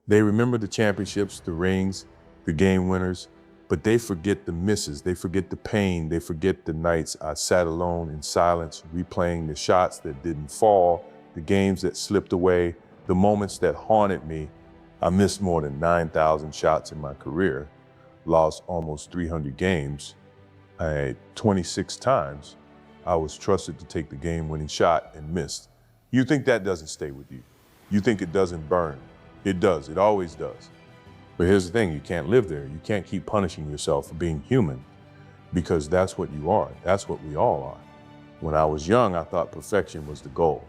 They remember the championships, the rings, the game winners, but they forget the misses. They forget the pain. They forget the nights I sat alone in silence, replaying the shots that didn't fall, the games that slipped away, the moments that haunted me. I missed more than 9,000 shots in my career, lost almost 300 games. 26 times I was trusted to take the game-winning shot and missed. You think that doesn't stay with you. You think it doesn't burn. It does, it always does. But here's the thing, you can't live there. You can't keep punishing yourself for being human, because that's what you are. That's what we all are. When I was young, I thought perfection was the goal.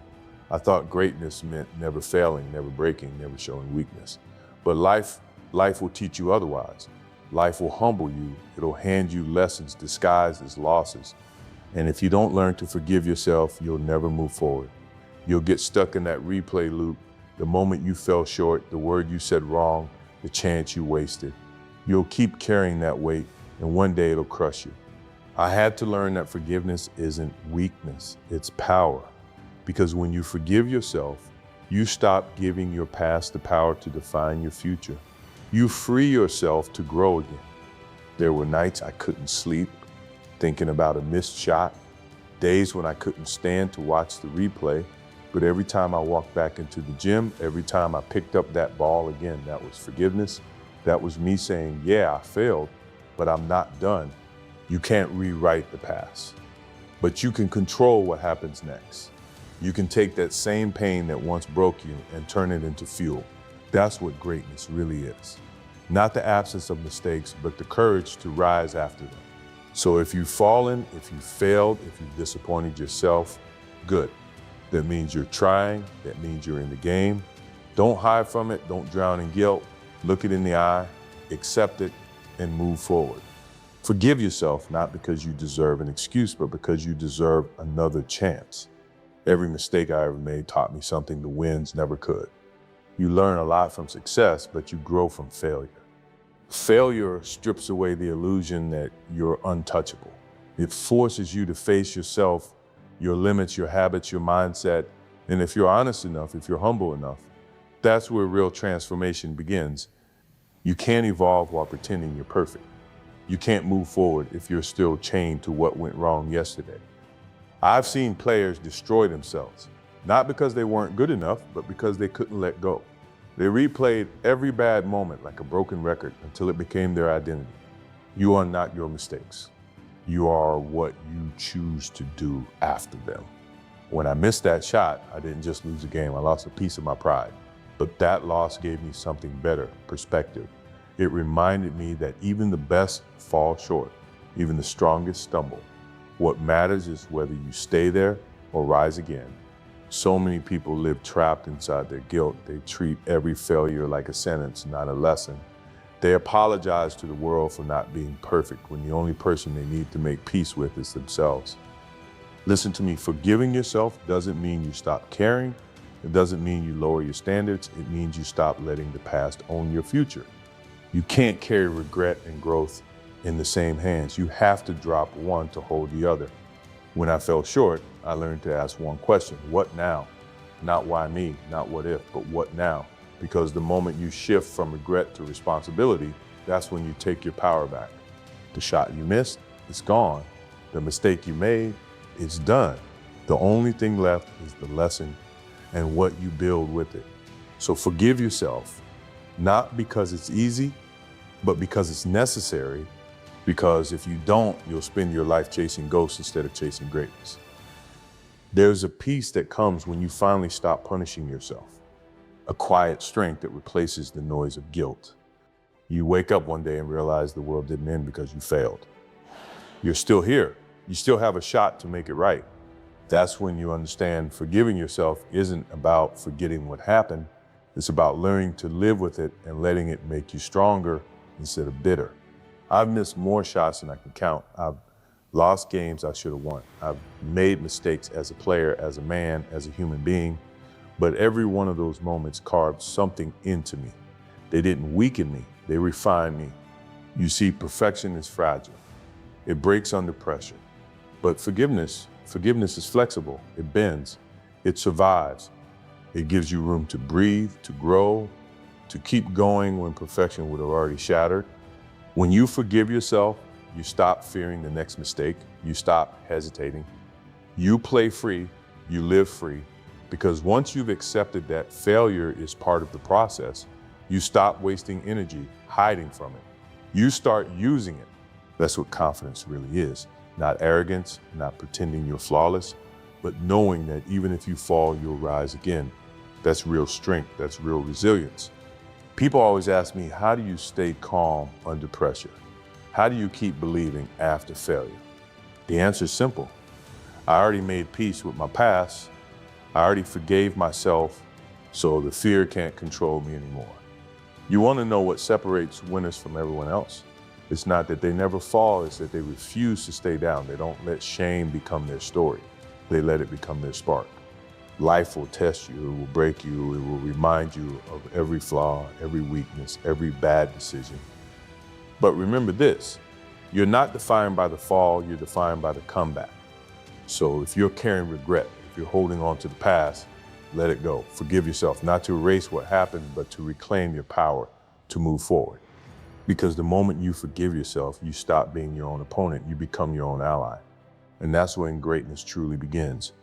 I thought greatness meant never failing, never breaking, never showing weakness. But life will teach you otherwise. Life will humble you. It'll hand you lessons disguised as losses. And if you don't learn to forgive yourself, you'll never move forward. You'll get stuck in that replay loop, the moment you fell short, the word you said wrong, the chance you wasted. You'll keep carrying that weight, and one day it'll crush you. I had to learn that forgiveness isn't weakness, it's power. Because when you forgive yourself, you stop giving your past the power to define your future. You free yourself to grow again. There were nights I couldn't sleep, thinking about a missed shot, days when I couldn't stand to watch the replay, but every time I walked back into the gym, every time I picked up that ball again, that was forgiveness. That was me saying, yeah, I failed, but I'm not done. You can't rewrite the past, but you can control what happens next. You can take that same pain that once broke you and turn it into fuel. That's what greatness really is. Not the absence of mistakes, but the courage to rise after them. So if you've fallen, if you failed, if you've disappointed yourself, good. That means you're trying, that means you're in the game. Don't hide from it, don't drown in guilt. Look it in the eye, accept it, and move forward. Forgive yourself, not because you deserve an excuse, but because you deserve another chance. Every mistake I ever made taught me something the wins never could. You learn a lot from success, but you grow from failure. Failure strips away the illusion that you're untouchable. It forces you to face yourself, your limits, your habits, your mindset. And if you're honest enough, if you're humble enough, that's where real transformation begins. You can't evolve while pretending you're perfect. You can't move forward if you're still chained to what went wrong yesterday. I've seen players destroy themselves, not because they weren't good enough, but because they couldn't let go. They replayed every bad moment like a broken record until it became their identity. You are not your mistakes. You are what you choose to do after them. When I missed that shot, I didn't just lose a game, I lost a piece of my pride. But that loss gave me something better, perspective. It reminded me that even the best fall short, even the strongest stumble. What matters is whether you stay there or rise again. So many people live trapped inside their guilt. They treat every failure like a sentence, not a lesson. They apologize to the world for not being perfect when the only person they need to make peace with is themselves. Listen to me, forgiving yourself doesn't mean you stop caring. It doesn't mean you lower your standards. It means you stop letting the past own your future. You can't carry regret and growth in the same hands. You have to drop one to hold the other. When I fell short, I learned to ask one question: what now? Not why me, not what if, but what now? Because the moment you shift from regret to responsibility, that's when you take your power back. The shot you missed, it's gone. The mistake you made, it's done. The only thing left is the lesson and what you build with it. So forgive yourself, not because it's easy, but because it's necessary. Because if you don't, you'll spend your life chasing ghosts instead of chasing greatness. There's a peace that comes when you finally stop punishing yourself. A quiet strength that replaces the noise of guilt. You wake up one day and realize the world didn't end because you failed. You're still here. You still have a shot to make it right. That's when you understand forgiving yourself isn't about forgetting what happened. It's about learning to live with it and letting it make you stronger instead of bitter. I've missed more shots than I can count. I've lost games I should have won. I've made mistakes as a player, as a man, as a human being, but every one of those moments carved something into me. They didn't weaken me, they refined me. You see, perfection is fragile. It breaks under pressure. But forgiveness is flexible. It bends, it survives. It gives you room to breathe, to grow, to keep going when perfection would have already shattered. When you forgive yourself, you stop fearing the next mistake, you stop hesitating, you play free, you live free, because once you've accepted that failure is part of the process, you stop wasting energy hiding from it. You start using it. That's what confidence really is. Not arrogance, not pretending you're flawless, but knowing that even if you fall, you'll rise again. That's real strength, that's real resilience. People always ask me, how do you stay calm under pressure? How do you keep believing after failure? The answer is simple. I already made peace with my past. I already forgave myself, so the fear can't control me anymore. You want to know what separates winners from everyone else? It's not that they never fall, it's that they refuse to stay down. They don't let shame become their story. They let it become their spark. Life will test you, it will break you, it will remind you of every flaw, every weakness, every bad decision. But remember this, you're not defined by the fall, you're defined by the comeback. So if you're carrying regret, if you're holding on to the past, let it go. Forgive yourself, not to erase what happened, but to reclaim your power to move forward. Because the moment you forgive yourself, you stop being your own opponent, you become your own ally. And that's when greatness truly begins.